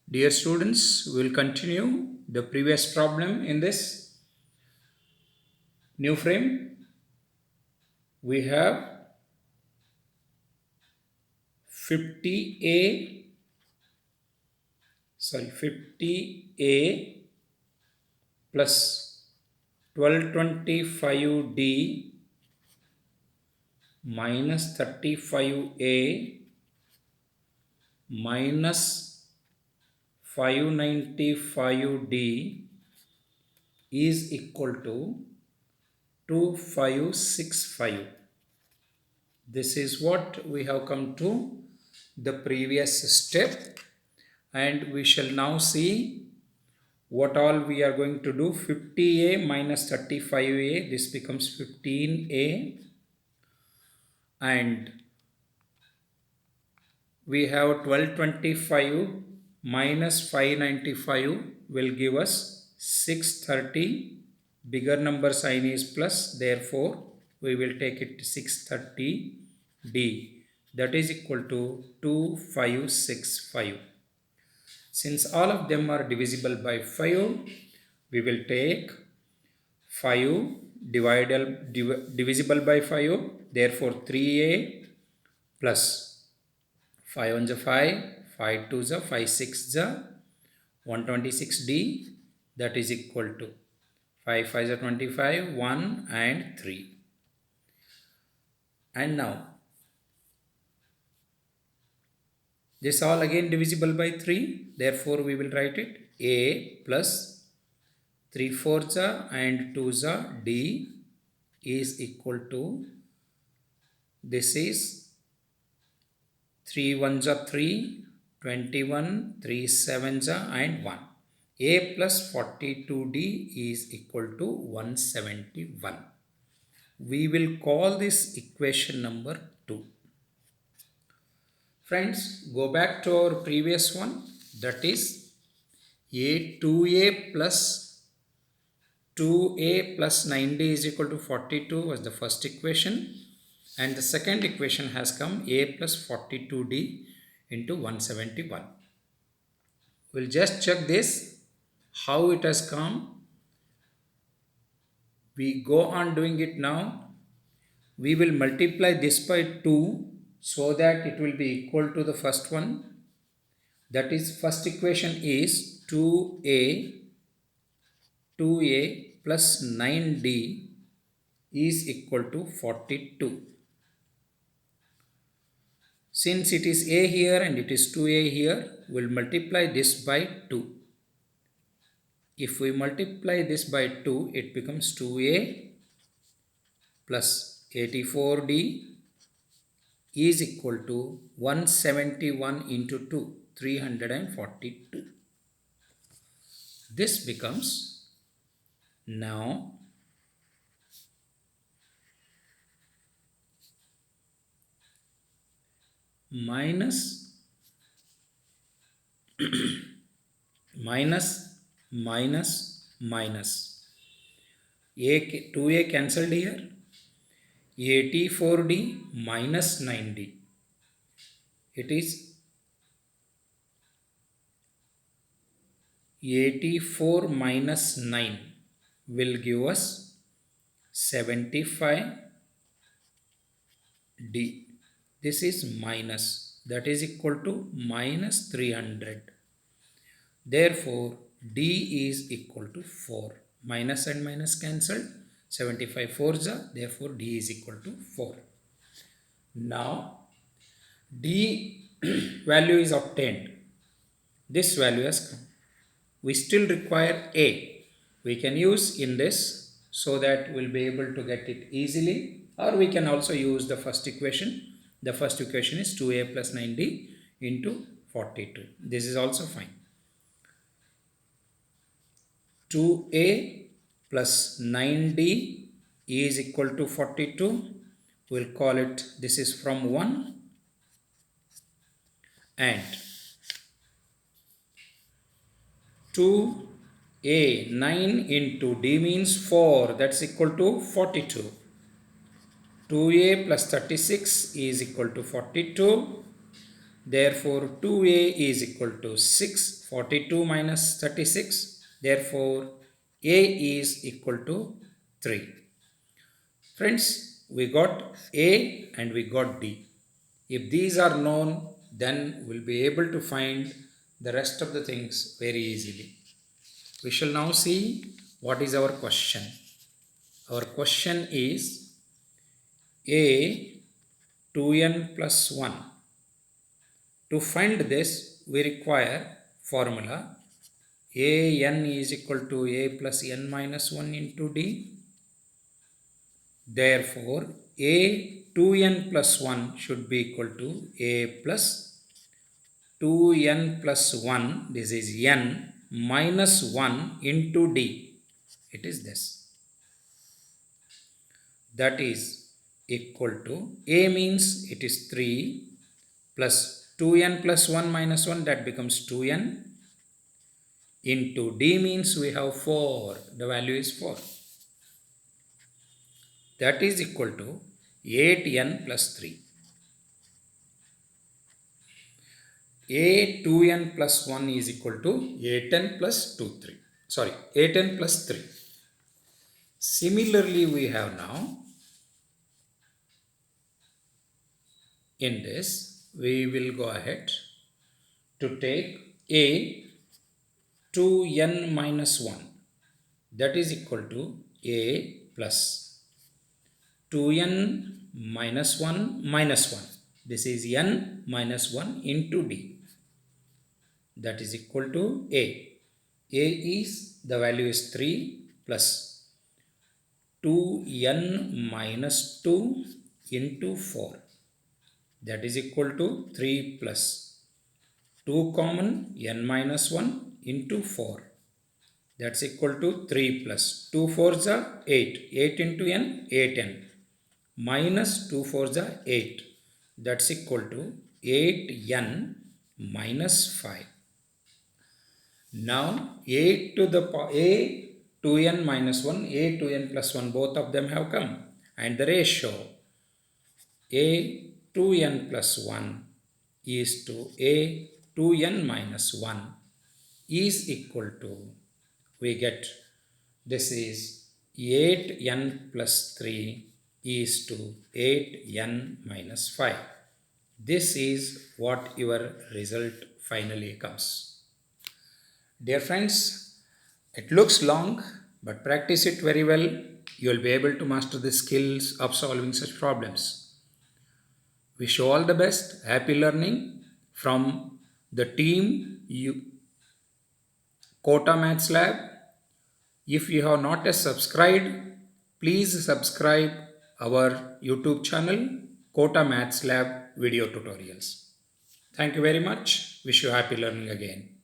Dear students, we will continue the previous problem in this new frame. We have 50A plus 1225D minus 35A minus 595D is equal to 2565. This is what we have come to the previous step, and we shall now see what all we are going to do. 50A minus 35A, this becomes 15A, and we have 1225 minus 595 will give us 630. Bigger number sign is plus, therefore we will take it 630D, that is equal to 2565. Since all of them are divisible by 5, we will take 5 divisible by 5, therefore 3A plus 5 1 is 5, 5 2 is 5 6 is 126D, that is equal to 5 5 is 25, 1 and 3. And now this all again divisible by 3, therefore we will write it A plus 3 4s and 2s D is equal to, this is 3 1s 3, 21, 3 7s and 1. A plus 42D is equal to 171. We will call this equation number 2. Friends, go back to our previous one, that is 2A plus 2A plus 9D is equal to 42 was the first equation, and the second equation has come A plus 42D into 171. We'll just check this, how it has come. We go on doing it now. We will multiply this by 2 so that it will be equal to the first one. That is, first equation is 2A plus 9D is equal to 42. Since it is A here and it is 2A here, we will multiply this by 2. If we multiply this by 2, it becomes 2A plus 84D is equal to 171 into 2, 342. This becomes now minus minus 2A cancelled here, 84D minus 9D, it is 84 minus 9 will give us 75D. This is minus, that is equal to minus 300. Therefore, D is equal to 4. Minus and minus cancelled. 75 4s, therefore D is equal to 4. Now, D value is obtained. This value has come. We still require A. We can use in this so that we'll be able to get it easily, or we can also use the first equation. The first equation is 2A plus 9D into 42. This is also fine. 2A plus 9D is equal to 42. We'll call it, this is from 1, and 2A 9 into D means 4, that's equal to 42. 2A plus 36 is equal to 42. Therefore 2a is equal to 6. 42 minus 36. Therefore a is equal to 3. Friends, we got a and we got d. If these are known, then we'll be able to find the rest of the things very easily. We shall now see what is our question. Our question is a 2n plus 1. To find this, we require formula an is equal to a plus n minus 1 into d. Therefore, a 2n plus 1 should be equal to a plus 2n plus 1, this is n, minus 1 into d. It is this. That is equal to, a means it is 3 plus 2n plus 1 minus 1, that becomes 2n, into d means we have 4, the value is 4. That is equal to 8n plus 3. A 2n plus 1 is equal to 8n plus 8n plus 3. Similarly, we have now, in this, we will go ahead to take a 2n minus 1. That is equal to a plus 2n minus 1 minus 1. This is n minus 1 into d. That is equal to a. A is, the value is 3 plus 2n minus 2 into 4. That is equal to 3 plus 2 common n minus 1 into 4. That's equal to 3 plus 2 4s are 8. 8 into n, 8n. Minus 2 4s are 8. That's equal to 8n minus 5. Now a to the a 2n minus 1, a 2n plus 1, both of them have come. And the ratio a 2n plus 1 is to a 2n minus 1 is equal to, we get, this is 8n plus 3 is to 8n minus 5. This is what your result finally comes. Dear friends, it looks long, but practice it very well. You will be able to master the skills of solving such problems. Wish you all the best. Happy learning from the team Kota Maths Lab. If you have not yet subscribed, please subscribe our YouTube channel Kota Maths Lab video tutorials. Thank you very much. Wish you happy learning again.